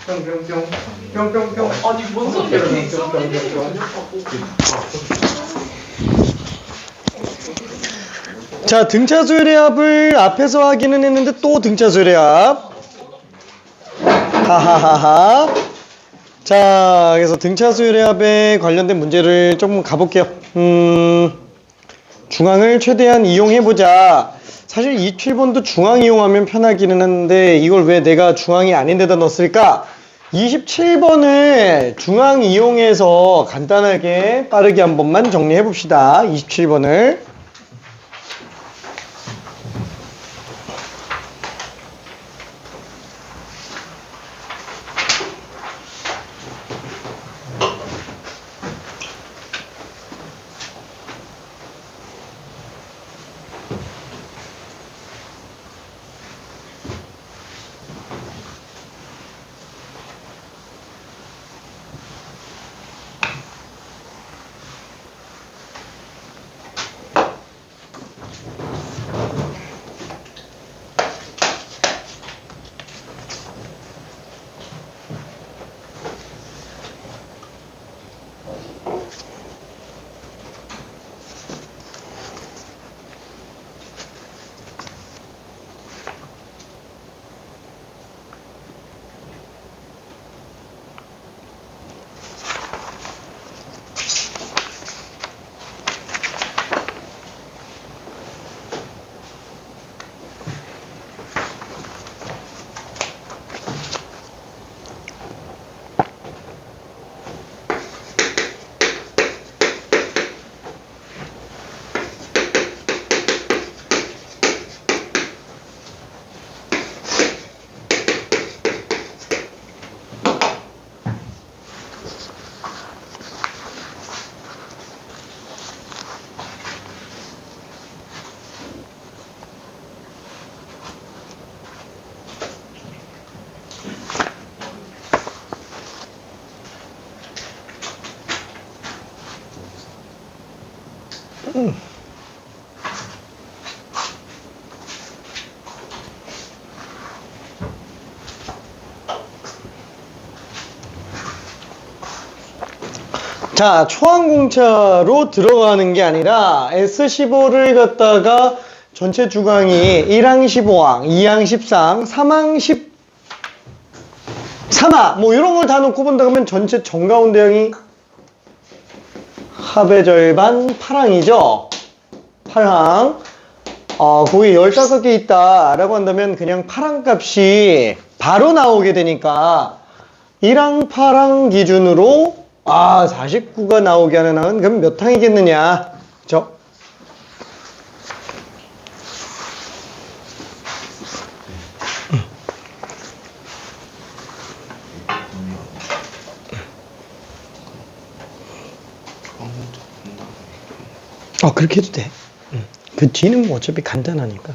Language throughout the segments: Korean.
뿅뿅뿅 뿅뿅뿅. 아니 뭔 소리야? 자, 등차수열의 합을 앞에서 하기는 했는데 또 등차수열의 합. 하하하하. 자, 그래서 등차수열의 합에 관련된 문제를 조금 가볼게요. 중앙을 최대한 이용해보자. 사실 이 7번도 중앙 이용하면 편하기는 한데 이걸 왜 내가 중앙이 아닌 데다 넣었을까? 27번을 중앙 이용해서 간단하게 빠르게 한 번만 정리해봅시다. 27번을. 자, 초항공차로 들어가는 게 아니라 S15를 갖다가 전체 주강이 1항 15항, 2항 13항, 3항 13항 뭐 이런 걸 다 놓고 본다 그러면 전체 정가운데항이 합의 절반 8항이죠. 8항. 거기 15개 있다 라고 한다면 그냥 8항 값이 바로 나오게 되니까 1항 8항 기준으로 49가 나오게 하는 항은 그럼 몇 항이겠느냐? 그쵸? 그렇게 해도 돼. 그 뒤는 뭐 어차피 간단하니까.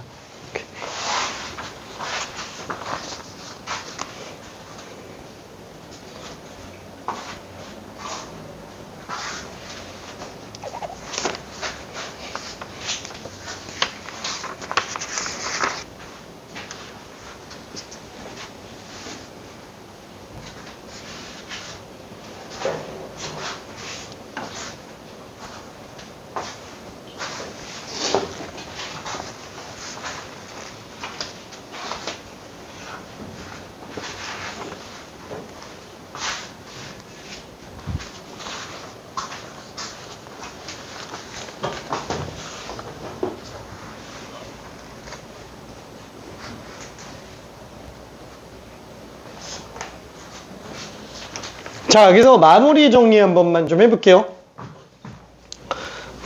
자, 여기서 마무리 정리 한 번만 좀 해볼게요.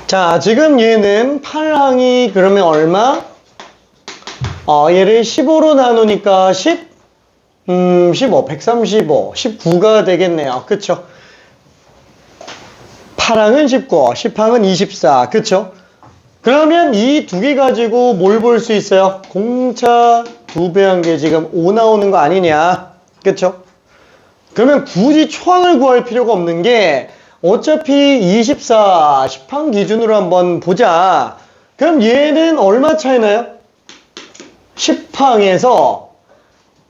자, 지금 얘는 8항이 그러면 얼마? 얘를 15로 나누니까 10? 15, 135, 19가 되겠네요. 그쵸? 8항은 19, 10항은 24. 그쵸? 그러면 이 두 개 가지고 뭘 볼 수 있어요? 공차 2배 한 게 지금 5 나오는 거 아니냐? 그쵸? 그러면 굳이 초항을 구할 필요가 없는 게 어차피 24, 10항 기준으로 한번 보자. 그럼 얘는 얼마 차이 나요? 10항에서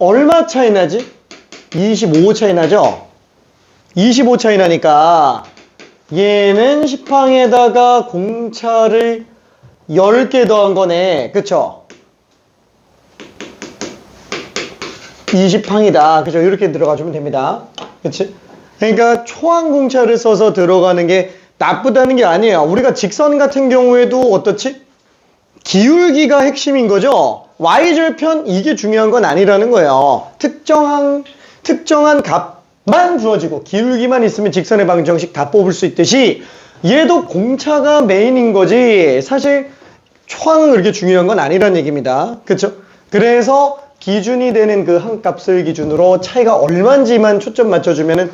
얼마 차이 나지? 25 차이 나죠? 25 차이 나니까 얘는 10항에다가 공차를 10개 더한 거네. 그쵸? 20항이다. 그죠? 이렇게 들어가주면 됩니다. 그치? 그러니까 초항공차를 써서 들어가는 게 나쁘다는 게 아니에요. 우리가 직선 같은 경우에도 어떻지? 기울기가 핵심인 거죠? y절편 이게 중요한 건 아니라는 거예요. 특정한 값만 주어지고 기울기만 있으면 직선의 방정식 다 뽑을 수 있듯이 얘도 공차가 메인인 거지 사실 초항은 그렇게 중요한 건 아니라는 얘기입니다. 그쵸? 그래서 기준이 되는 그 한 값을 기준으로 차이가 얼마인지만 초점 맞춰주면은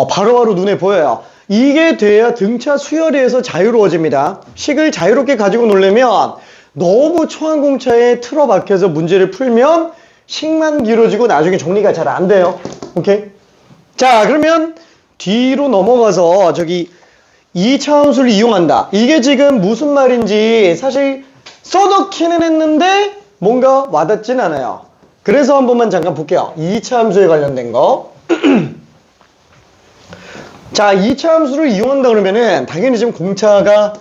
바로바로 눈에 보여요. 이게 돼야 등차 수열에서 자유로워집니다. 식을 자유롭게 가지고 놀려면 너무 초항공차에 틀어박혀서 문제를 풀면 식만 길어지고 나중에 정리가 잘 안 돼요. 오케이? 자, 그러면 뒤로 넘어가서 저기 2차 함수를 이용한다. 이게 지금 무슨 말인지 사실 써놓기는 했는데 뭔가 와닿진 않아요. 그래서 한 번만 잠깐 볼게요. 2차 함수에 관련된 거. 자, 2차 함수를 이용한다 그러면은 당연히 지금 공차가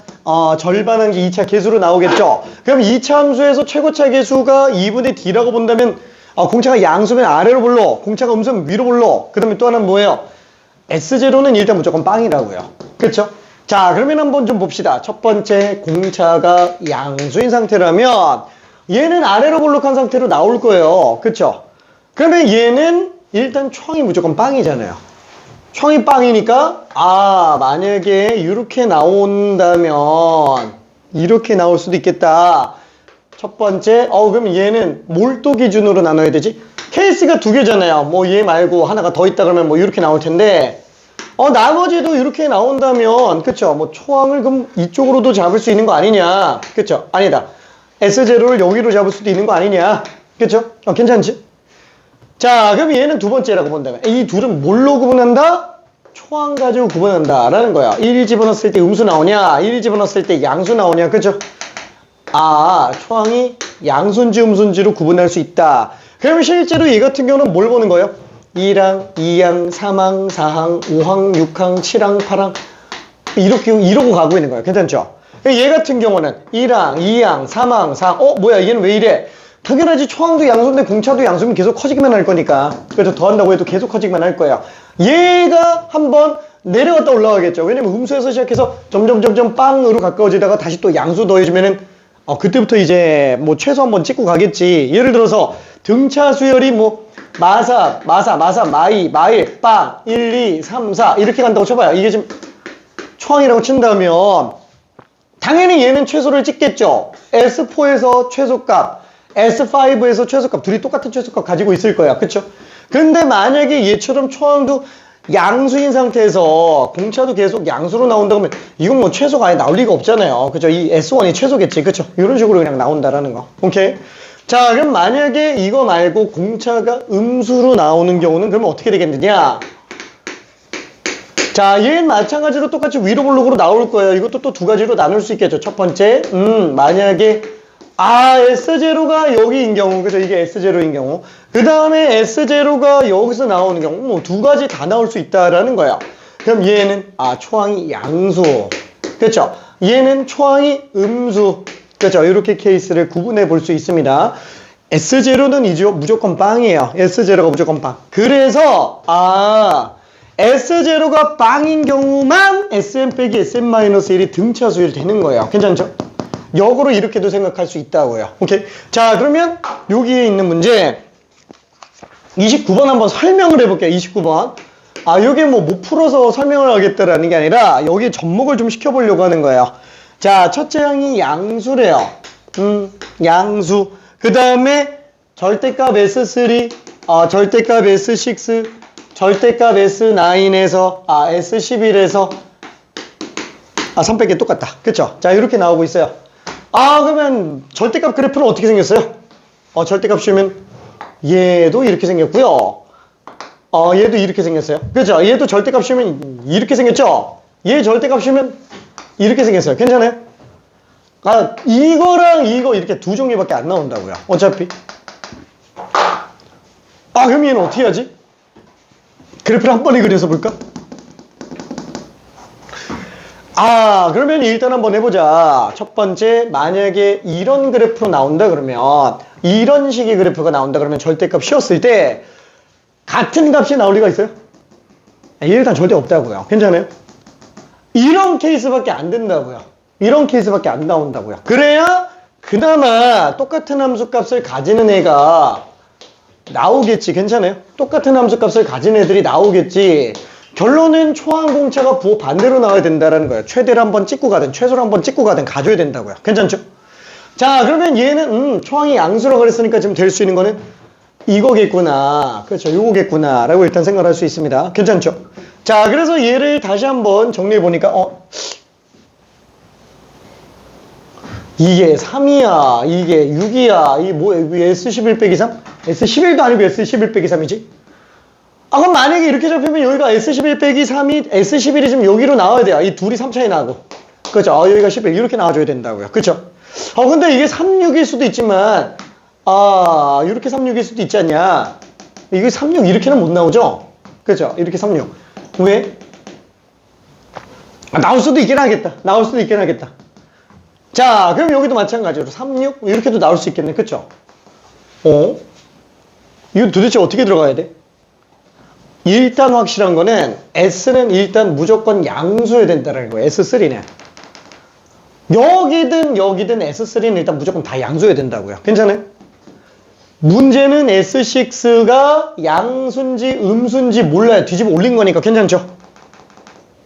절반한 게 2차 계수로 나오겠죠. 그럼 2차 함수에서 최고차 계수가 2분의 d라고 본다면 공차가 양수면 아래로 불러, 공차가 음수면 위로 불러. 그 다음에 또 하나는 뭐예요? S0는 일단 무조건 빵이라고요. 그렇죠? 자, 그러면 한번 좀 봅시다. 첫 번째, 공차가 양수인 상태라면 얘는 아래로 볼록한 상태로 나올 거예요. 그렇죠? 그러면 얘는 일단 초항이 무조건 빵이잖아요. 초항이 빵이니까 만약에 이렇게 나온다면 이렇게 나올 수도 있겠다. 첫 번째, 그럼 얘는 뭘 또 기준으로 나눠야 되지? 케이스가 두 개잖아요. 뭐 얘 말고 하나가 더 있다 그러면 뭐 이렇게 나올 텐데 나머지도 이렇게 나온다면 그쵸? 뭐 초항을 그럼 이쪽으로도 잡을 수 있는 거 아니냐? 그쵸? 아니다. S0를 여기로 잡을 수도 있는 거 아니냐? 그쵸? 괜찮지? 자, 그럼 얘는 두 번째라고 본다면 이 둘은 뭘로 구분한다? 초항 가지고 구분한다 라는 거야. 1 집어넣었을 때 음수 나오냐? 1 집어넣었을 때 양수 나오냐? 그쵸? 초항이 양수인지 음수인지로 구분할 수 있다. 그러면 실제로 얘 같은 경우는 뭘 보는 거예요? 2항, 2항, 3항, 4항, 5항, 6항, 7항, 8항 이러고 가고 있는 거예요. 괜찮죠? 얘 같은 경우는 1항, 2항, 3항, 4항 뭐야 얘는 왜 이래? 당연하지. 초항도 양수인데 공차도 양수면 계속 커지기만 할 거니까. 그래서 더한다고 해도 계속 커지기만 할 거예요. 얘가 한번 내려갔다 올라가겠죠. 왜냐면 음수에서 시작해서 점점 빵으로 가까워지다가 다시 또 양수 더해주면은 그때부터 이제 뭐 최소 한번 찍고 가겠지. 예를 들어서 등차 수열이 뭐 마사, 마이, 마일, 빵, 1, 2, 3, 4 이렇게 간다고 쳐봐요. 이게 지금 초항이라고 친다면 당연히 얘는 최소를 찍겠죠. S4에서 최소값, S5에서 최소값 둘이 똑같은 최소값 가지고 있을 거야. 그쵸? 근데 만약에 얘처럼 초항도 양수인 상태에서 공차도 계속 양수로 나온다 그러면 이건 뭐 최소가 아예 나올 리가 없잖아요. 그죠? 이 S1이 최소겠지. 그쵸? 이런 식으로 그냥 나온다라는 거. 오케이? 자, 그럼 만약에 이거 말고 공차가 음수로 나오는 경우는 그러면 어떻게 되겠느냐? 자, 얘는 마찬가지로 똑같이 위로 볼록으로 나올 거예요. 이것도 또 두 가지로 나눌 수 있겠죠. 첫 번째, 만약에 S0가 여기인 경우, 그죠? 이게 S0인 경우. 그 다음에 S0가 여기서 나오는 경우, 뭐 두 가지 다 나올 수 있다라는 거예요. 그럼 얘는, 초항이 양수. 그쵸? 얘는 초항이 음수. 그쵸? 이렇게 케이스를 구분해 볼 수 있습니다. S0는 무조건 빵이에요. S0가 무조건 빵. 그래서, S0가 빵인 경우만 SM 빼기 SM-1이 등차 수열이 되는 거예요. 괜찮죠? 역으로 이렇게도 생각할 수 있다고요. 오케이. 자, 그러면 여기에 있는 문제 29번 한번 설명을 해볼게요. 29번. 요게 뭐 못 풀어서 설명을 하겠다라는 게 아니라 여기 접목을 좀 시켜보려고 하는 거예요. 자, 첫째 항이 양수래요. 양수. 그 다음에 절대값 S3, 절대값 S6, 절대값 S9에서, S11에서 3 빼기 똑같다. 그쵸? 자, 이렇게 나오고 있어요. 그러면 절대값 그래프는 어떻게 생겼어요? 절대값 씌우면 얘도 이렇게 생겼고요. 얘도 이렇게 생겼어요. 그죠? 얘도 절대값 씌우면 이렇게 생겼죠? 얘 절대값 씌우면 이렇게 생겼어요. 괜찮아요? 이거랑 이거 이렇게 두 종류밖에 안 나온다고요. 어차피. 그럼 얘는 어떻게 하지? 그래프를 한 번에 그려서 볼까? 그러면 일단 한번 해보자. 첫 번째, 만약에 이런 그래프로 나온다 그러면, 이런 식의 그래프가 나온다 그러면 절대값 씌웠을 때 같은 값이 나올 리가 있어요? 일단 절대 없다고요. 괜찮아요? 이런 케이스밖에 안 된다고요. 이런 케이스밖에 안 나온다고요. 그래야 그나마 똑같은 함수 값을 가지는 애가 나오겠지. 괜찮아요? 똑같은 함수 값을 가진 애들이 나오겠지. 결론은 초항 공차가 부호 반대로 나와야 된다는 거예요. 최대를 한번 찍고 가든 최소를 한번 찍고 가든 가져야 된다고요. 괜찮죠? 자, 그러면 얘는 초항이 양수라고 그랬으니까 지금 될 수 있는 거는 이거겠구나. 그렇죠. 요거겠구나. 라고 일단 생각할 수 있습니다. 괜찮죠? 자, 그래서 얘를 다시 한번 정리해 보니까, 이게 3이야. 이게 6이야. 이게 뭐, S11 빼기 3? S11도 아니고 S11 빼기 3이지? 그럼 만약에 이렇게 잡히면 여기가 S11 빼기 3이, S11이 지금 여기로 나와야 돼요. 이 둘이 3 차이 나고. 그죠? 여기가 11. 이렇게 나와줘야 된다고요. 그쵸? 근데 이게 3, 6일 수도 있지만, 이렇게 3, 6일 수도 있지 않냐? 이게 3, 6 이렇게는 못 나오죠? 그죠? 이렇게 3, 6. 왜? 나올 수도 있긴 하겠다. 나올 수도 있긴 하겠다. 자, 그럼 여기도 마찬가지로 3, 6 이렇게도 나올 수 있겠네. 그쵸? 이거 도대체 어떻게 들어가야 돼? 일단 확실한 거는 S는 일단 무조건 양수여야 된다는 거예요. S3는. 여기든 S3는 일단 무조건 다 양수여야 된다고요. 괜찮아요? 문제는 S6가 양수인지 음수인지 몰라요. 뒤집어 올린 거니까 괜찮죠?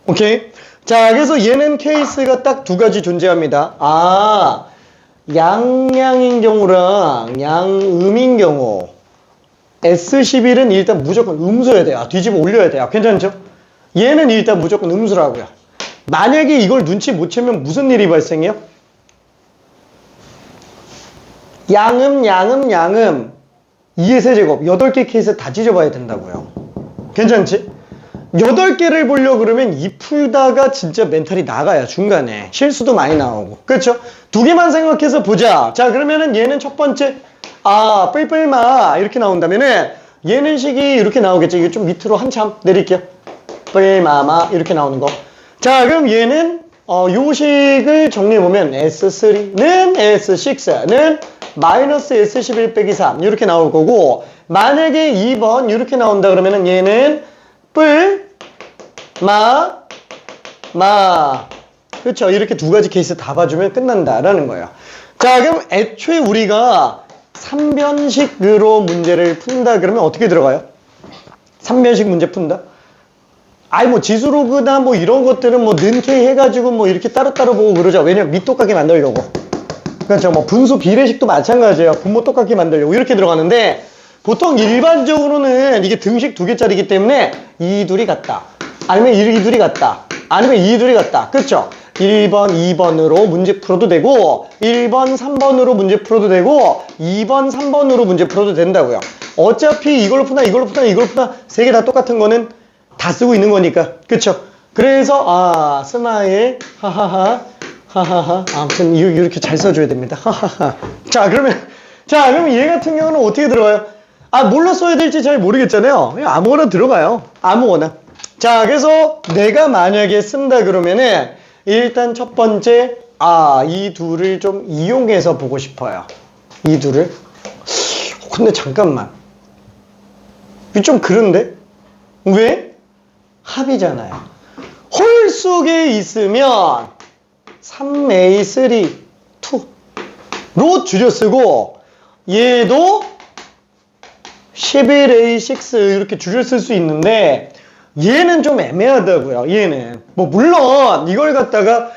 오케이? 자, 그래서 얘는 케이스가 딱 두 가지 존재합니다. 양양인 경우랑 양음인 경우. S11은 일단 무조건 음수여야 돼요. 뒤집어 올려야 돼요. 괜찮죠? 얘는 일단 무조건 음수라고요. 만약에 이걸 눈치 못 채면 무슨 일이 발생해요? 양음 2의 세제곱 8개 케이스 다 찢어봐야 된다고요. 괜찮지? 8개를 보려고 그러면 이 풀다가 진짜 멘탈이 나가요. 중간에 실수도 많이 나오고. 그렇죠? 두 개만 생각해서 보자. 자, 그러면은 얘는 첫 번째 뿔뿔마 이렇게 나온다면은 얘는 식이 이렇게 나오겠죠. 이거 좀 밑으로 한참 내릴게요. 뿔마마 이렇게 나오는 거. 자, 그럼 얘는 요 식을 정리해보면 S3는 S6는 마이너스 S11 빼기 3 이렇게 나올 거고, 만약에 2번 이렇게 나온다 그러면은 얘는 마 그렇죠. 이렇게 두 가지 케이스 다 봐주면 끝난다라는 거예요. 자, 그럼 애초에 우리가 3변식으로 문제를 푼다 그러면 어떻게 들어가요? 3변식 문제 푼다? 뭐 지수로그나 뭐 이런 것들은 뭐 는K 해가지고 뭐 이렇게 따로따로 보고 그러죠. 왜냐면 밑 똑같게 만들려고. 그렇죠. 뭐 분수 비례식도 마찬가지예요. 분모 똑같게 만들려고 이렇게 들어가는데, 보통 일반적으로는 이게 등식 두 개짜리이기 때문에 이 둘이 같다. 아니면 이 둘이 같다. 아니면 이 둘이 같다. 그렇죠? 1번, 2번으로 문제 풀어도 되고, 1번, 3번으로 문제 풀어도 되고, 2번, 3번으로 문제 풀어도 된다고요. 어차피 이걸로 푸나 이걸로 푸나 이걸로 푸나 세 개 다 똑같은 거는 다 쓰고 있는 거니까. 그쵸? 그래서 스마일 하하하 아무튼 이렇게 잘 써줘야 됩니다. 하하하. 그러면 얘 같은 경우는 어떻게 들어가요? 뭘로 써야 될지 잘 모르겠잖아요. 그냥 아무거나 들어가요. 아무거나. 자, 그래서 내가 만약에 쓴다 그러면은 일단 첫 번째 이 둘을 좀 이용해서 보고 싶어요. 이 둘을. 근데 잠깐만, 이거 좀 그런데? 왜? 합이잖아요. 홀 속에 있으면 3A3 2로 줄여 쓰고, 얘도 11A6 이렇게 줄여 쓸 수 있는데, 얘는 좀 애매하다고요. 얘는 뭐 물론 이걸 갖다가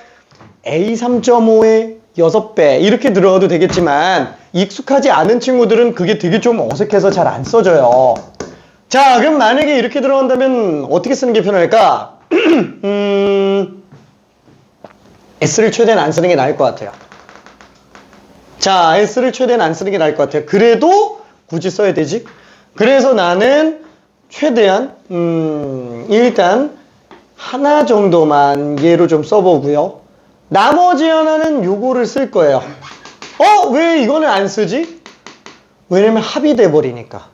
A3.5의 6배 이렇게 들어가도 되겠지만, 익숙하지 않은 친구들은 그게 되게 좀 어색해서 잘 안 써져요. 자, 그럼 만약에 이렇게 들어간다면 어떻게 쓰는 게 편할까? S를 최대한 안 쓰는 게 나을 것 같아요. 자, S를 최대한 안 쓰는 게 나을 것 같아요. 그래도 굳이 써야 되지? 그래서 나는 최대한 일단 하나 정도만 얘로 좀 써보고요. 나머지 하나는 요거를 쓸 거예요. 왜 이거는 안 쓰지? 왜냐면 합이 돼버리니까.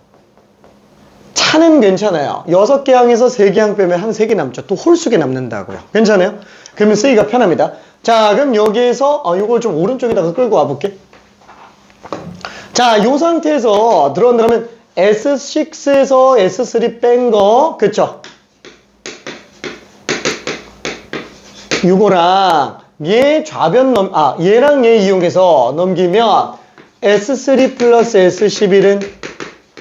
하는 괜찮아요. 6개 항에서 3개 항 빼면 한 3개 남죠. 또 홀수게 남는다고요. 괜찮아요? 그러면 쓰기가 편합니다. 자, 그럼 여기에서 이걸 좀 오른쪽에다가 끌고 와볼게. 자, 이 상태에서 들어간다면 S6에서 S3 뺀 거, 그쵸? 요거랑 얘 좌변 얘랑 얘 이용해서 넘기면 S3 플러스 S11은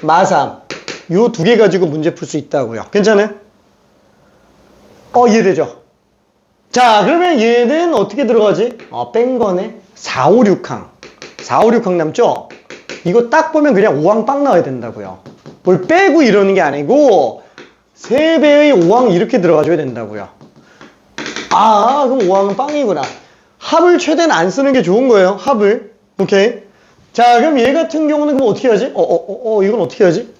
마3. 요 두 개 가지고 문제 풀 수 있다고요. 괜찮아요? 이해되죠? 자, 그러면 얘는 어떻게 들어가지? 뺀 거네. 4, 5, 6항. 4, 5, 6항 남죠? 이거 딱 보면 그냥 5항 빵 나와야 된다고요. 뭘 빼고 이러는 게 아니고 3배의 5항 이렇게 들어가줘야 된다고요. 그럼 5항은 빵이구나. 합을 최대한 안 쓰는 게 좋은 거예요. 합을. 오케이. 자, 그럼 얘 같은 경우는 그럼 어떻게 하지? 이건 어떻게 하지?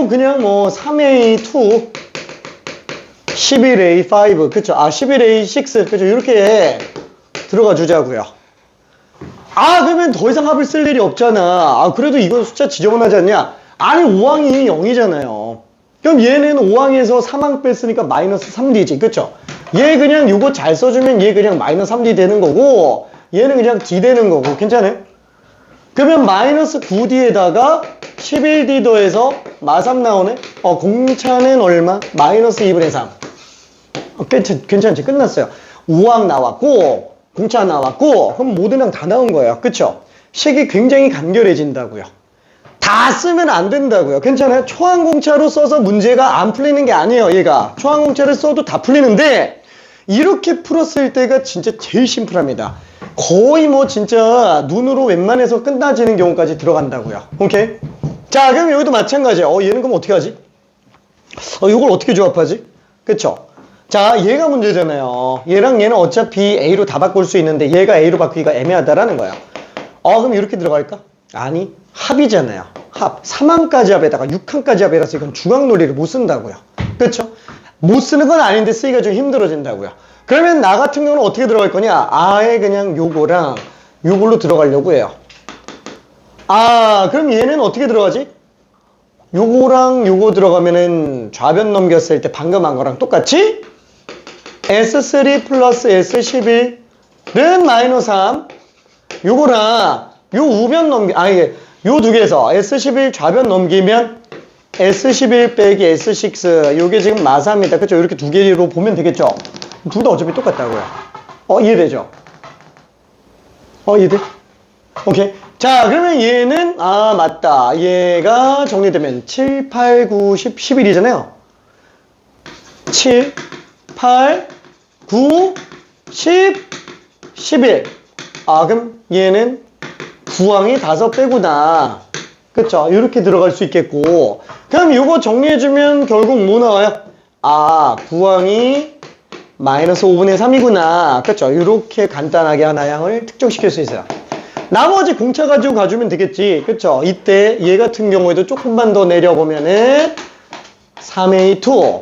그냥 3A2 11A5 그쵸? 11A6 그쵸? 이렇게 들어가 주자고요. 그러면 더 이상 합을 쓸 일이 없잖아. 그래도 이건 숫자 지저분하지 않냐? 아니 5항이 0이잖아요. 그럼 얘는 5항에서 3항 뺐으니까 마이너스 3D지 그쵸? 얘 그냥 요거 잘 써주면 얘 그냥 마이너스 3D 되는 거고 얘는 그냥 D 되는 거고 괜찮아요? 그러면 마이너스 9D에다가 11D 더해서 마3 나오네? 공차는 얼마? 마이너스 2분의 3. 괜찮지? 끝났어요. 5항 나왔고 공차 나왔고 그럼 모든 항 다 나온 거예요. 그쵸? 식이 굉장히 간결해진다고요. 다 쓰면 안 된다고요. 괜찮아요? 초항공차로 써서 문제가 안 풀리는 게 아니에요. 얘가 초항공차를 써도 다 풀리는데 이렇게 풀었을 때가 진짜 제일 심플합니다. 거의 진짜 눈으로 웬만해서 끝나지는 경우까지 들어간다고요. 오케이? 자, 그럼 여기도 마찬가지야. 얘는 그럼 어떻게 하지? 이걸 어떻게 조합하지? 그쵸? 자, 얘가 문제잖아요. 얘랑 얘는 어차피 A로 다 바꿀 수 있는데 얘가 A로 바꾸기가 애매하다라는 거야. 그럼 이렇게 들어갈까? 아니, 합이잖아요. 합. 3항까지 합에다가 6항까지 합이라서 이건 중앙놀이를 못 쓴다고요. 그쵸? 못 쓰는 건 아닌데 쓰기가 좀 힘들어진다고요. 그러면 나 같은 경우는 어떻게 들어갈 거냐? 아예 그냥 요거랑 요걸로 들어가려고 해요. 그럼 얘는 어떻게 들어가지? 요거랑 요거 들어가면은 좌변 넘겼을 때 방금 한 거랑 똑같이 S3 플러스 S11은 마이너스 3 요거랑 요 우변 요 두 개에서 S11 좌변 넘기면 S11 빼기 S6 요게 지금 마3이다. 그쵸? 이렇게 두 개로 보면 되겠죠? 둘 다 어차피 똑같다고요. 이해되죠? 이해돼? 오케이. 자, 그러면 얘는 맞다. 얘가 정리되면 7, 8, 9, 10, 11이잖아요. 7, 8, 9, 10, 11. 그럼 얘는 9항이 5배구나. 그쵸? 이렇게 들어갈 수 있겠고. 그럼 이거 정리해주면 결국 뭐 나와요? 9항이 마이너스 5분의 3이구나. 그쵸? 이렇게 간단하게 하나의 항을 특정시킬 수 있어요. 나머지 공차 가지고 가주면 되겠지. 그쵸? 이때 얘 같은 경우에도 조금만 더 내려보면은 3A2,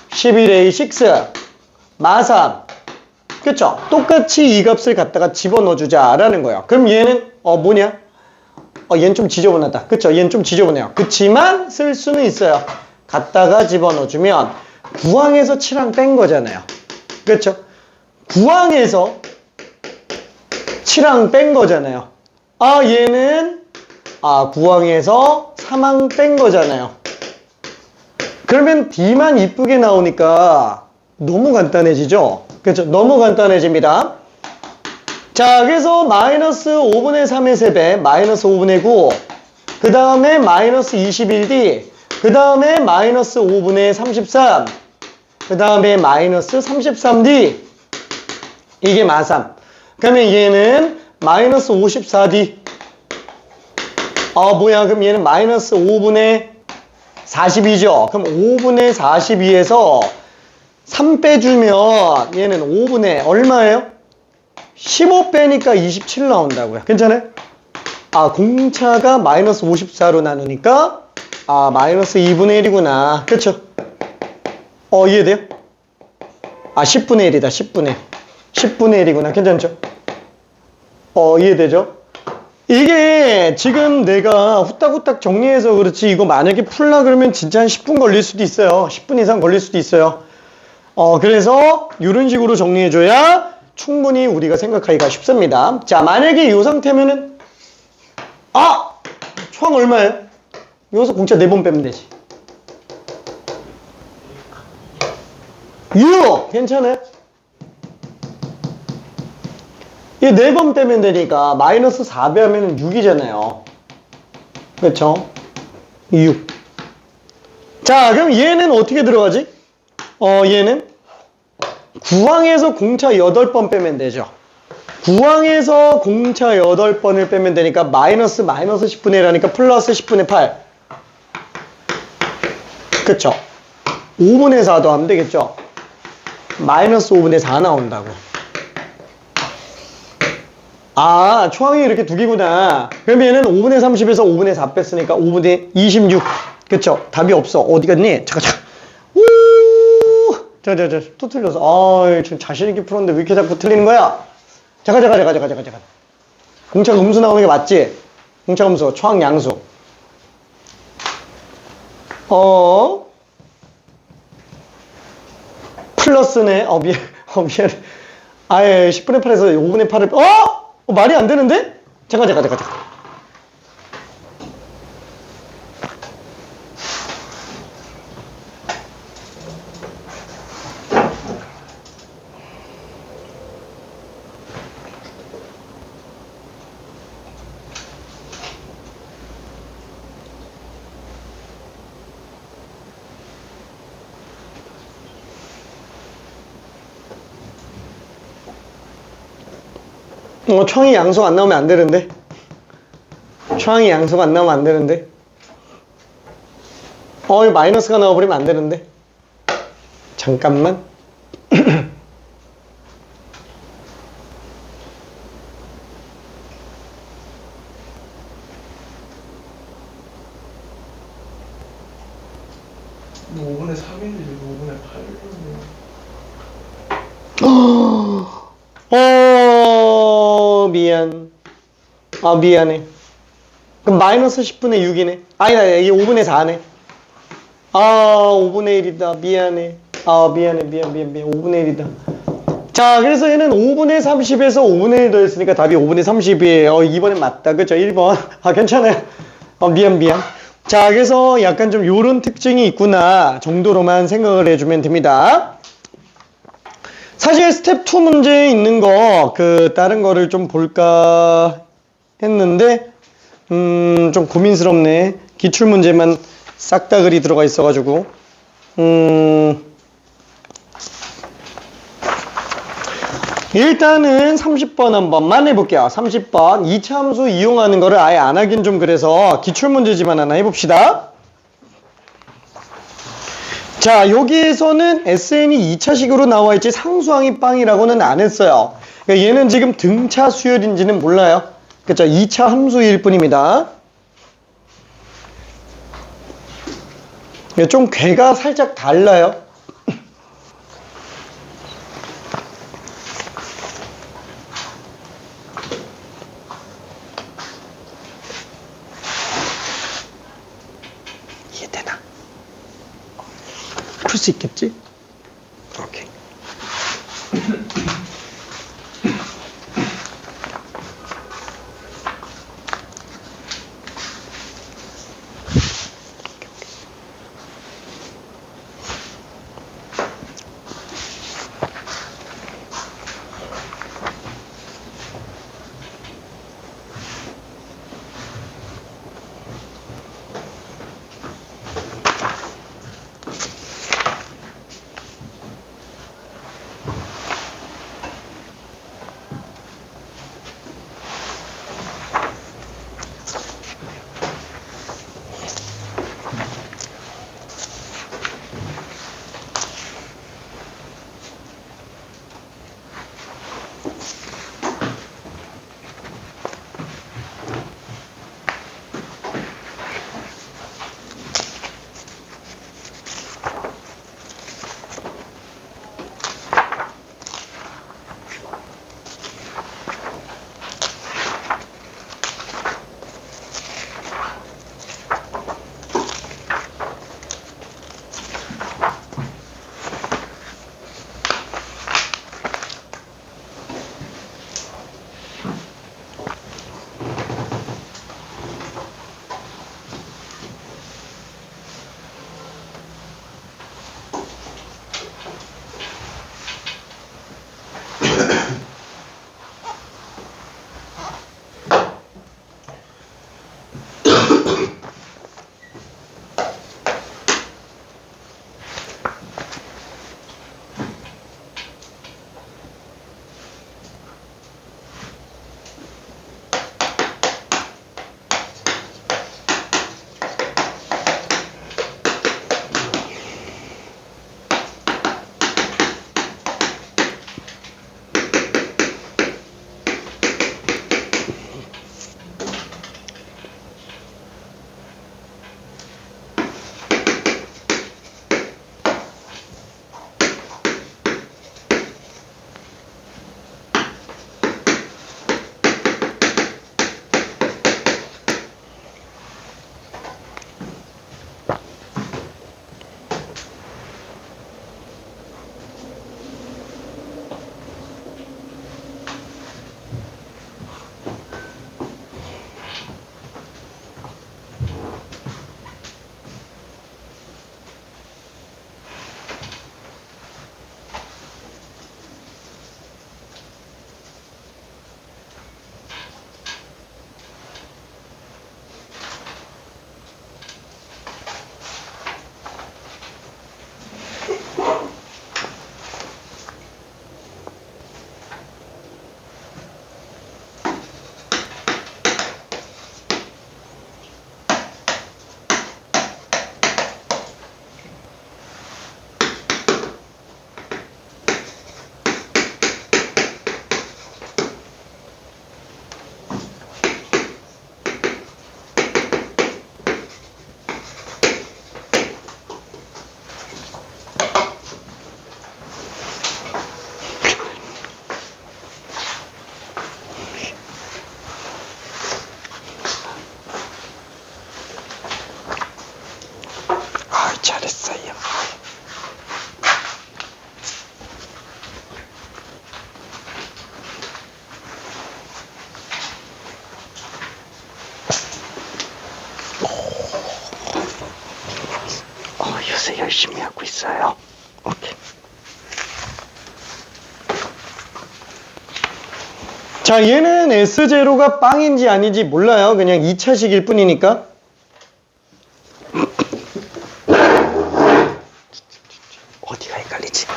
11A6, 마3. 그쵸? 똑같이 이 값을 갖다가 집어넣어주자라는 거예요. 그럼 얘는 뭐냐? 얘는 좀 지저분하다. 그쵸? 얘는 좀 지저분해요. 그치만 쓸 수는 있어요. 갖다가 집어넣어주면 9항에서 7항 뺀 거잖아요. 그쵸? 9항에서 7항 뺀 거잖아요. 얘는 9항에서 3항 뺀 거잖아요. 그러면 D만 이쁘게 나오니까 너무 간단해지죠? 그쵸? 너무 간단해집니다. 자, 그래서 마이너스 5분의 3의 3배, 마이너스 5분의 9, 그 다음에 마이너스 21D, 그 다음에 마이너스 5분의 33, 그 다음에 마이너스 33D, 이게 마3. 그러면 얘는 마이너스 54D. 그럼 얘는 마이너스 5분의 42죠. 그럼 5분의 42에서 3 빼주면 얘는 5분의 얼마예요? 15 빼니까 27 나온다고요. 괜찮아요? 공차가 마이너스 54로 나누니까 마이너스 2분의 1이구나. 그쵸? 이해돼요? 10분의 1이다. 10분의 1이구나. 괜찮죠? 이해되죠? 이게 지금 내가 후딱후딱 정리해서 그렇지 이거 만약에 풀라 그러면 진짜 한 10분 걸릴 수도 있어요. 10분 이상 걸릴 수도 있어요. 그래서 이런 식으로 정리해줘야 충분히 우리가 생각하기가 쉽습니다. 자, 만약에 이 상태면은 초항 얼마예요? 여기서 공차 4번 빼면 되지. 6! 괜찮아요? 이 4번 빼면 되니까 마이너스 4배 하면 6이잖아요. 그렇죠? 6. 자, 그럼 얘는 어떻게 들어가지? 얘는 구항에서 공차 8번 빼면 되죠. 구항에서 공차 8번을 빼면 되니까 마이너스 10분의 1하니까 플러스 10분의 8. 그쵸? 5분의 4도 하면 되겠죠? 마이너스 5분의 4 나온다고. 초항이 이렇게 두 개구나. 그러면 얘는 5분의 30에서 5분의 4 뺐으니까 5분의 26. 그쵸? 답이 없어. 어디 갔니? 잠깐. 또 틀렸어. 지금 자신있게 풀었는데 왜 이렇게 자꾸 틀리는 거야? 잠깐. 공차 음수 나오는 게 맞지? 공차 음수, 초항 양수. 플러스네. 미안. 아예 10분의 8에서 5분의 8을, 말이 안 되는데? 잠깐. 초항이 양수가 안 나오면 안 되는데. 초항이 양수가 안 나오면 안 되는데. 마이너스가 나와버리면 안 되는데. 잠깐만. 뭐 5분의 3인데 5분의 8이면 미안. 미안해. 그럼 마이너스 10분의 6이네. 아니다, 이게 5분의 4네. 5분의 1이다. 미안해. 미안. 5분의 1이다. 자, 그래서 얘는 5분의 30에서 5분의 1 더했으니까 답이 5분의 30이에요. 2번은 맞다. 그쵸? 1번. 괜찮아요. 미안. 자, 그래서 약간 좀 요런 특징이 있구나 정도로만 생각을 해주면 됩니다. 사실 스텝 2 문제에 있는 거, 다른 거를 좀 볼까 했는데, 좀 고민스럽네. 기출 문제만 싹 다 글이 들어가 있어가지고. 일단은 30번 한번만 해볼게요. 30번. 2차 함수 이용하는 거를 아예 안 하긴 좀 그래서 기출 문제지만 하나 해봅시다. 자, 여기에서는 SN이 2차식으로 나와있지 상수항이 빵이라고는 안 했어요. 그러니까 얘는 지금 등차 수열인지는 몰라요. 그쵸? 2차 함수일 뿐입니다. 좀 괴가 살짝 달라요. 이해되나? 풀 수 있겠지? 오케이. 그래서 열심히 하고 있어요. 오케이. 자, 얘는 S0가 빵인지 아닌지 몰라요. 그냥 2차식일 뿐이니까. 어디가 헷갈리지?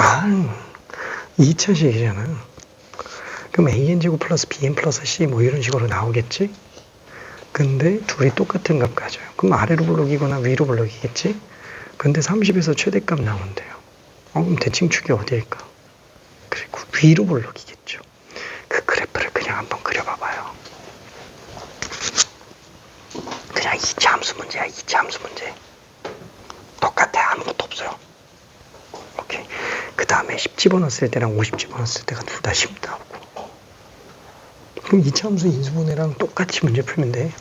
아, 2차식이잖아. 그럼 AN제곱 플러스 BN 플러스 C 뭐 이런 식으로 나오겠지? 근데 둘이 똑같은 값 가져요. 그럼 아래로 블록이거나 위로 블록이겠지? 근데 30에서 최대값 나온대요. 그럼 대칭축이 어디일까? 그리고 위로 블록이겠죠. 그 그래프를 그냥 한번 그려봐봐요. 그냥 2차 함수 문제야. 2차 함수 문제. 똑같아. 아무것도 없어요. 오케이. 그 다음에 10 집어넣었을 때랑 50 집어넣었을 때가 둘 다 10 나오고. 그럼 2차 함수 인수분해랑 똑같이 문제 풀면 돼.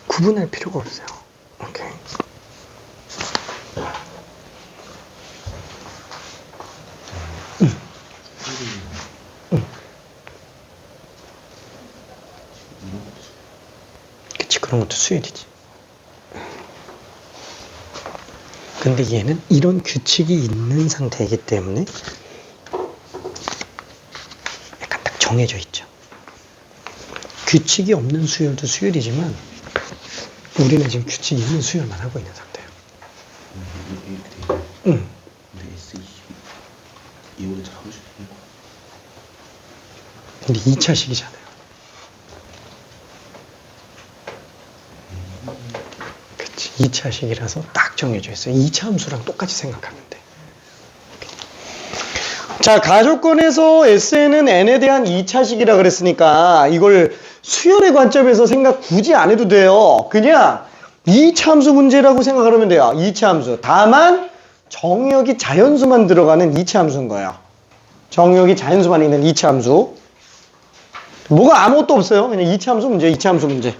구분할 필요가 없어요. 오케이. 그치, 그런 것도 수열이지. 근데 얘는 이런 규칙이 있는 상태이기 때문에 약간 딱 정해져 있죠. 규칙이 없는 수열도 수열이지만 우리는 지금 규칙이 있는 수열만 하고 있는 상태예요. 응. 근데 S20 이거를 잘 하고 싶은 거. 근데 2차식이잖아요. 그치. 2차식이라서 딱 정해져 있어요. 2차 함수랑 똑같이 생각하면 돼. 자, 가조건에서 S는 N에 대한 2차식이라 그랬으니까 이걸 수열의 관점에서 생각 굳이 안 해도 돼요. 그냥 2차 함수 문제라고 생각하면 돼요. 2차 함수. 다만 정역이 자연수만 들어가는 2차 함수인 거예요. 정역이 자연수만 있는 2차 함수. 뭐가 아무것도 없어요. 그냥 2차 함수 문제, 2차 함수 문제.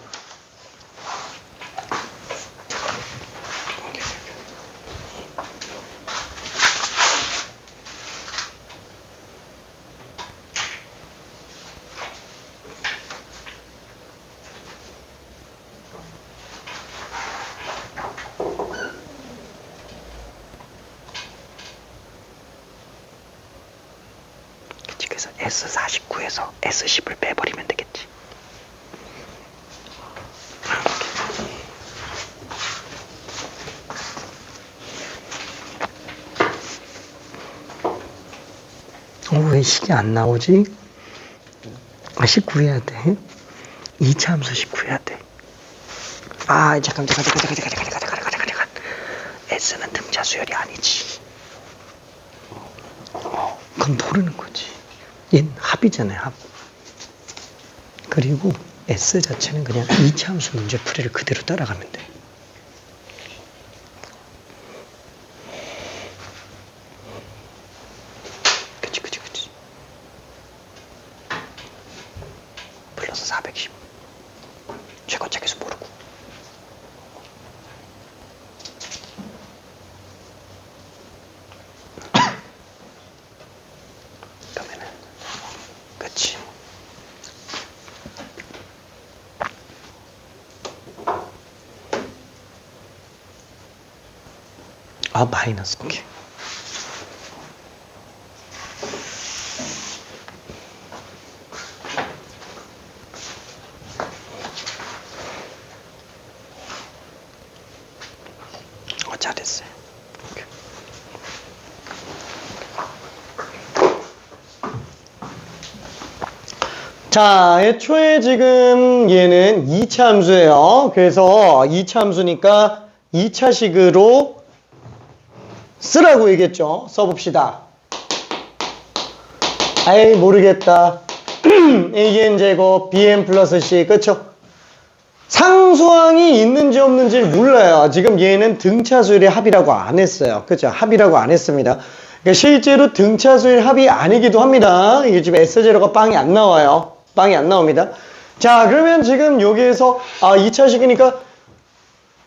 그래서 S49에서 S10을 빼버리면 되겠지. 왜 식이 안 나오지? 19 해야 돼. 2차 함수 19 해야 돼. 잠깐. S는 등차 수열이 아니지. 그럼 모르는 거지. 얘는 합이잖아요, 합. 그리고 S 자체는 그냥 2차 함수 문제 풀이를 그대로 따라가면 돼. 그치. 플러스 410. 최고차계수 모르고. 그러면은 그치. 마이너스. 오케이. 잘했어요. 오케이. 자, 애초에 지금 얘는 2차 함수예요. 그래서 2차 함수니까 2차식으로 쓰라고 얘기했죠. 써봅시다. 아이, 모르겠다. AN제곱 BN 플러스 C, 그쵸? 상수항이 있는지 없는지 몰라요. 지금 얘는 등차수열의 합이라고 안 했어요. 그쵸? 합이라고 안 했습니다. 그러니까 실제로 등차수열 합이 아니기도 합니다. 이게 지금 S0가 빵이 안 나와요. 빵이 안 나옵니다. 자, 그러면 지금 여기에서 2차식이니까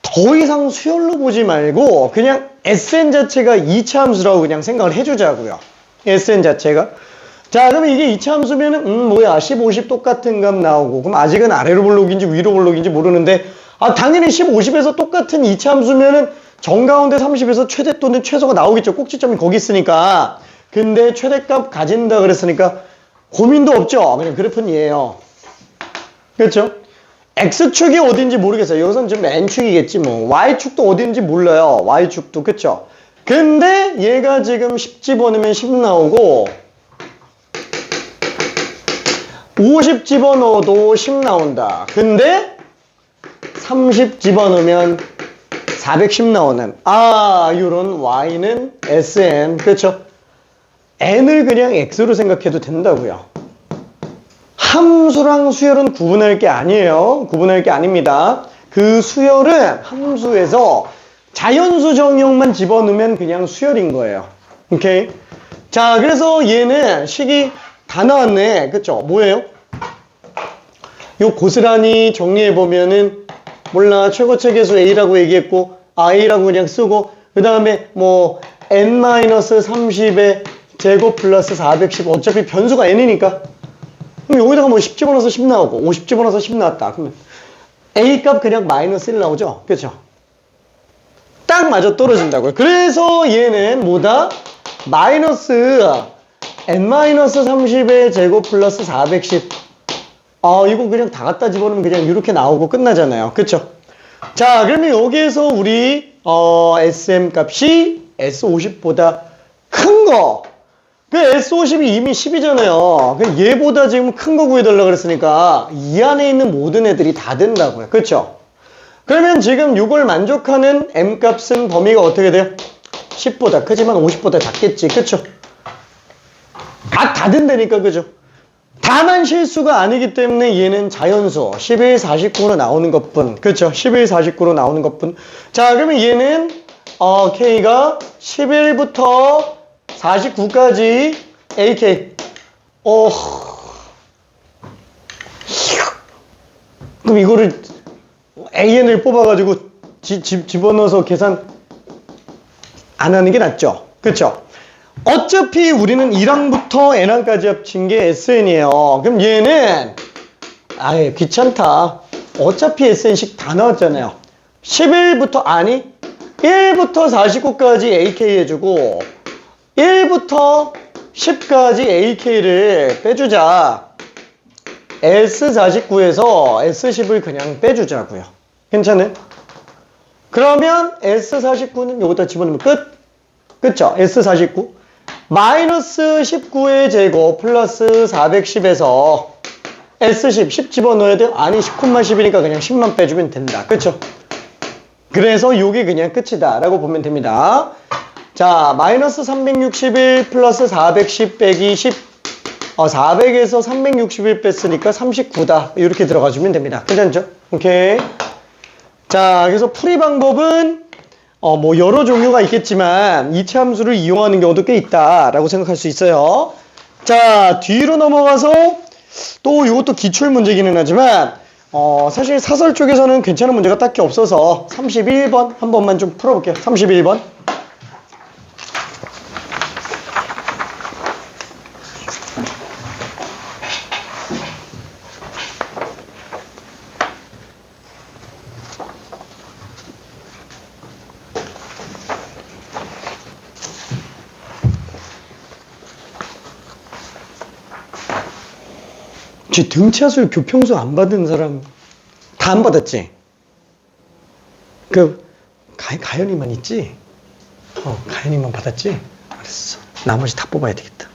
더 이상 수열로 보지 말고 그냥 Sn 자체가 2차 함수라고 그냥 생각을 해주자고요. Sn 자체가. 자, 그러면 이게 이차함수면은, 뭐야, 10, 50 똑같은 값 나오고, 그럼 아직은 아래로 볼록인지 위로 볼록인지 모르는데, 당연히 10, 50에서 똑같은 이차함수면은 정가운데 30에서 최대 또는 최소가 나오겠죠. 꼭지점이 거기 있으니까. 근데 최대값 가진다 그랬으니까 고민도 없죠. 그냥 그래프는 얘예요. 그렇죠? X축이 어딘지 모르겠어요. 여기서는 지금 N축이겠지 뭐. Y축도 어딘지 몰라요. Y축도. 그쵸? 근데 얘가 지금 10 집어넣으면 10 나오고 50 집어넣어도 10 나온다. 근데 30 집어넣으면 410 나오는 요런 Y는 Sn. 그렇죠? N을 그냥 X로 생각해도 된다고요. 함수랑 수열은 구분할 게 아니에요. 구분할 게 아닙니다. 그 수열은 함수에서 자연수 정형만 집어넣으면 그냥 수열인 거예요. 오케이? 자, 그래서 얘는 식이 다 나왔네. 그쵸? 뭐예요? 요 고스란히 정리해보면은 몰라. 최고체계수 A라고 얘기했고 A라고 그냥 쓰고 그 다음에 뭐 N-30의 제곱 플러스 410 어차피 변수가 N이니까 그럼 여기다가 뭐 10 집어넣어서 10 나오고 50 집어넣어서 10 나왔다. 그러면 A값 그냥 마이너스 1 나오죠? 그렇죠? 딱 맞아 떨어진다고요. 그래서 얘는 뭐다? 마이너스 N-30의 제곱 플러스 410 이거 그냥 다 갖다 집어넣으면 그냥 이렇게 나오고 끝나잖아요. 그쵸? 자, 그러면 여기에서 우리 SM 값이 S50보다 큰 거. 그 S50이 이미 10이잖아요. 그 얘보다 지금 큰 거 구해달라고 그랬으니까 이 안에 있는 모든 애들이 다 된다고요. 그쵸? 그러면 지금 이걸 만족하는 M 값은 범위가 어떻게 돼요? 10보다 크지만 50보다 작겠지. 그쵸? 다 된다니까. 그죠? 다만 실수가 아니기 때문에 얘는 자연수 11, 49로 나오는 것뿐. 그쵸? 11, 49로 나오는 것뿐. 자, 그러면 얘는 K가 11부터 49까지 AK. 그럼 이거를 AN을 뽑아가지고 집어넣어서 계산 안 하는 게 낫죠. 그쵸? 어차피 우리는 1항부터 N항까지 합친 게 SN이에요. 그럼 얘는 귀찮다. 어차피 SN식 다 나왔잖아요. 11부터 1부터 49까지 AK 해주고 1부터 10까지 AK를 빼주자. S49에서 S10을 그냥 빼주자고요. 괜찮아요? 그러면 S49는 여기다 집어넣으면 끝? 그쵸? S49 마이너스 19의 제곱 플러스 410에서 S10, 10 집어넣어야 돼요? 아니 10,10이니까 그냥 10만 빼주면 된다. 그쵸? 그래서 요게 그냥 끝이다 라고 보면 됩니다. 자, 마이너스 361 플러스 410 빼기 10 400에서 361 뺐으니까 39다. 이렇게 들어가주면 됩니다. 괜찮죠? 오케이. 자, 그래서 풀이 방법은 뭐 여러 종류가 있겠지만 이차 함수를 이용하는 경우도 꽤 있다라고 생각할 수 있어요. 자, 뒤로 넘어가서 또 이것도 기출 문제기는 하지만 사실 사설 쪽에서는 괜찮은 문제가 딱히 없어서 31번 한 번만 좀 풀어볼게요. 31번. 등차술 교평수 안 받은 사람 다 안 받았지? 가연이만 있지? 가연이만 받았지? 알았어. 나머지 다 뽑아야 되겠다.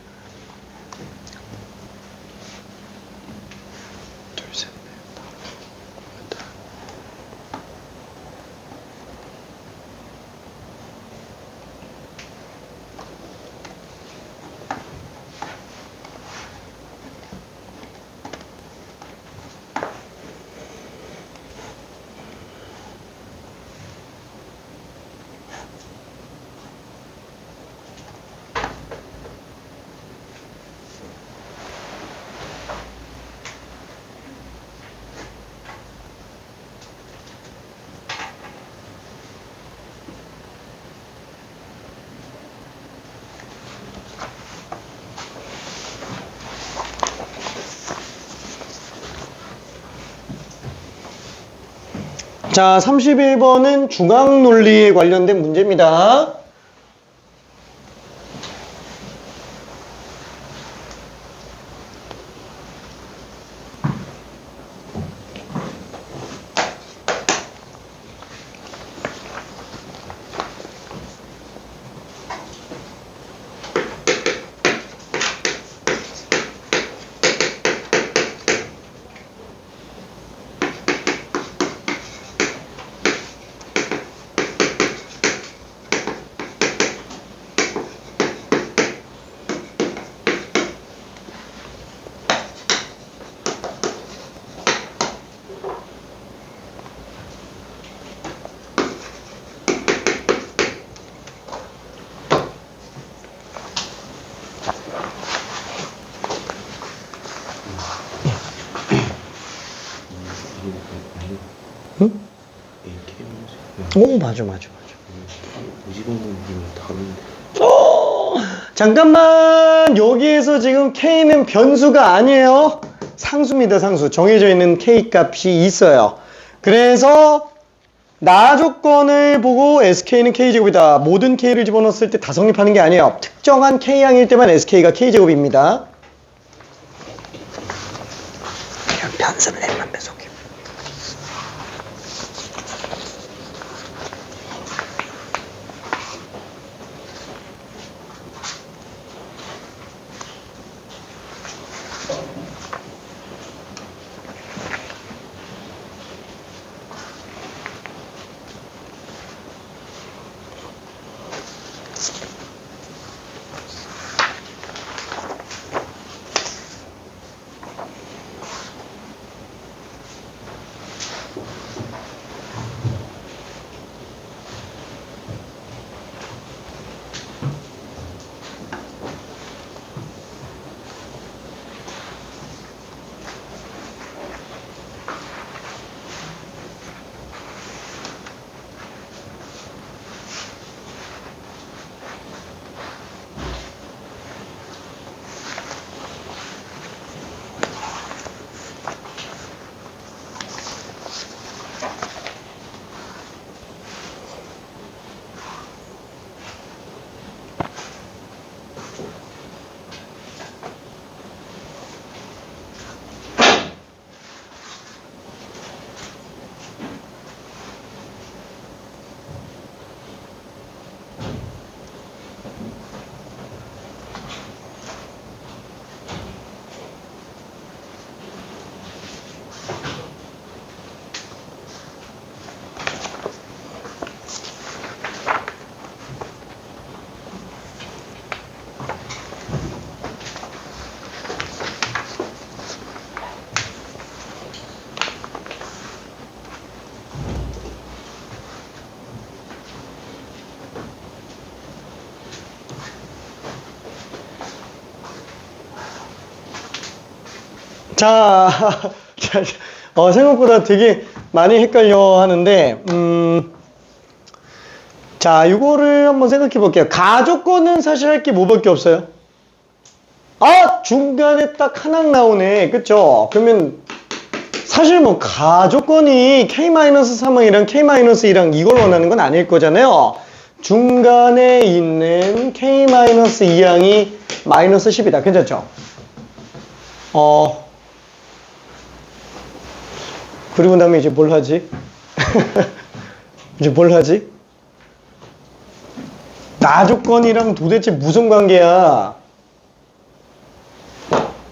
둘, 셋, 넷, 다섯, 자, 31번은 중앙 논리에 관련된 문제입니다. 응? 오, 맞아. 20원은 다른데. 잠깐만, 여기에서 지금 K는 변수가 아니에요. 상수입니다, 상수. 정해져 있는 K 값이 있어요. 그래서 나 조건을 보고 SK는 K제곱이다. 모든 K를 집어넣었을 때 다 성립하는 게 아니에요. 특정한 K양일 때만 SK가 K제곱입니다. 그냥 변수를 내만 배속해. 자, 생각보다 되게 많이 헷갈려 하는데, 자, 이거를 한번 생각해 볼게요. 가조건은 사실 할 게 뭐밖에 없어요. 아, 중간에 딱 하나 나오네. 그쵸? 그러면 사실 뭐 가조건이 K-3이랑 K-2랑 이걸 원하는 건 아닐 거잖아요. 중간에 있는 K-2양이 마이너스 10이다. 괜찮죠? 그리고 나면 이제 뭘 하지? 이제 뭘 하지? 나 조건이랑 도대체 무슨 관계야?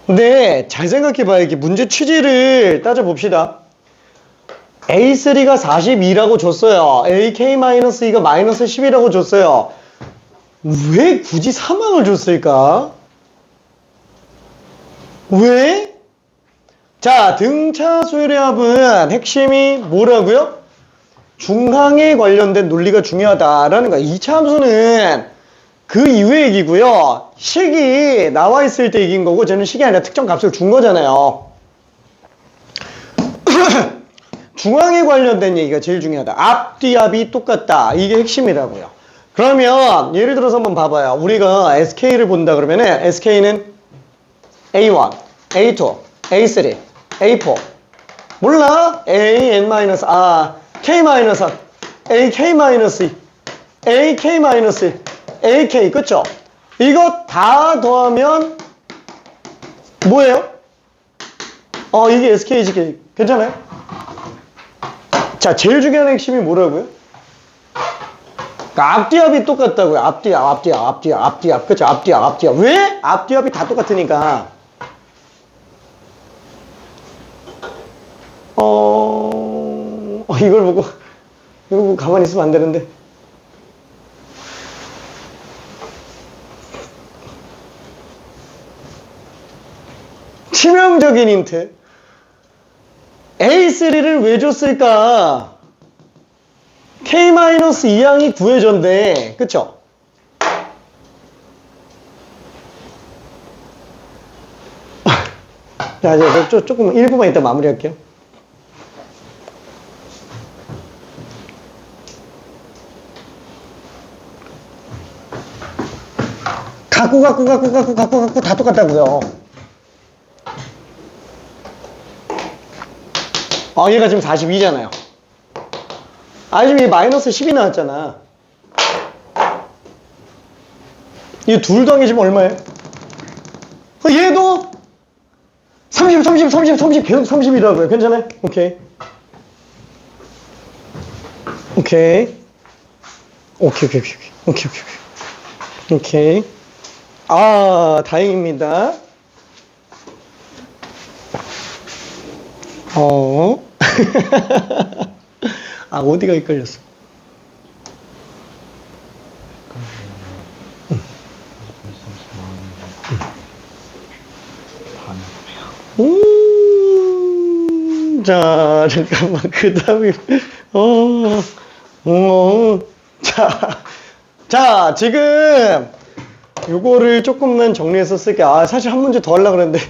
근데 잘 생각해봐요. 이렇게 문제 취지를 따져봅시다. A3가 42라고 줬어요. AK-2가 마이너스 10이라고 줬어요. 왜 굳이 사망을 줬을까? 왜? 자, 등차 수열의 핵심이 뭐라고요? 중항에 관련된 논리가 중요하다라는 거야. 이 참수는 그 이후의 얘기고요. 식이 나와 있을 때 얘기인 거고, 저는 식이 아니라 특정 값을 준 거잖아요. 중항에 관련된 얘기가 제일 중요하다. 앞, 뒤, 앞이 똑같다. 이게 핵심이라고요. 그러면 예를 들어서 한번 봐봐요. 우리가 SK를 본다 그러면은 SK는 A1, A2, A3, A4 몰라? A, N-R K-1, AK-2, AK-1, AK, 그쵸? 이거 다 더하면 뭐예요? 이게 SKGK. 괜찮아요? 자, 제일 중요한 핵심이 뭐라고요? 그러니까 앞뒤압이 똑같다고요. 앞뒤압. 그쵸? 앞뒤압. 왜? 앞뒤압이 다 똑같으니까. 이걸 보고 가만히 있으면 안 되는데. 치명적인 힌트. A3를 왜 줬을까? K-2항이 구해전데, 그쵸? 자, 이제 조금 1분만 이따 마무리할게요. 갖고 다 똑같다고요. 얘가 지금 42잖아요. 지금 얘 마이너스 10이 나왔잖아. 이 둘 더하기시면 얼마예요? 얘도 30 계속 30이라고요. 괜찮아요? 오케이. 다행입니다. 어디가 헷갈렸어? 자, 잠깐만. 그 다음에, 자, 지금, 요거를 조금만 정리해서 쓸게요. 사실 한 문제 더 하려고 그랬는데,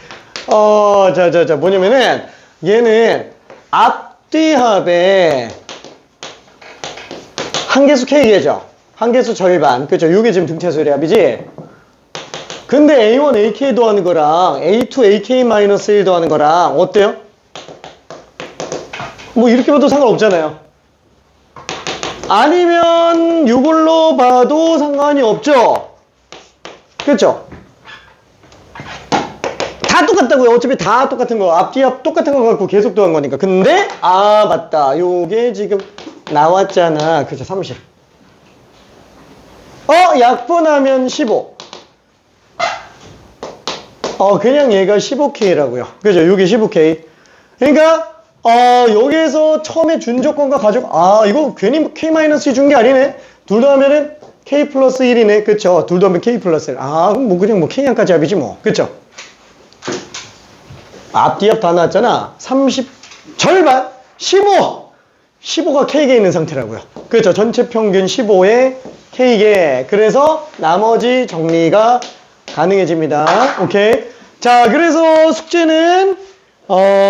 뭐냐면은, 얘는 앞뒤합의 한계수 K개죠. 한계수 절반. 그죠? 요게 지금 등차수열의 합이지? 근데 A1, AK 더하는 거랑 A2, AK-1 더하는 거랑 어때요? 뭐 이렇게 봐도 상관없잖아요. 아니면 이걸로 봐도 상관이 없죠? 그렇죠? 다 똑같다고요. 어차피 다 똑같은 거. 앞뒤합 똑같은 거 갖고 계속 더한 거니까. 근데 맞다. 요게 지금 나왔잖아. 그죠? 30. 약분하면 15. 그냥 얘가 15K라고요. 그죠? 요게 15K. 그러니까 여기에서 처음에 준 조건과 가족, 이거 괜히 K-2 준 게 아니네. 둘 더하면은 K 플러스 1이네. 그쵸? 둘 더하면 K 플러스 1. 그럼 그냥 K양까지 합이지 뭐. 그쵸? 앞뒤합 다 나왔잖아. 30 절반 15가 K개 있는 상태라고요. 그렇죠? 전체 평균 15에 K개. 그래서 나머지 정리가 가능해집니다. 오케이. 자, 그래서 숙제는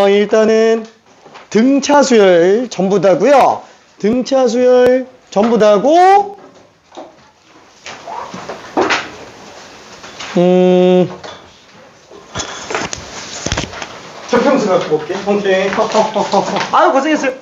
일단은 등차 수열 전부 다고요. 등차 수열 전부 다고 저평수 갖고 볼게. 오케이. 고생했어요.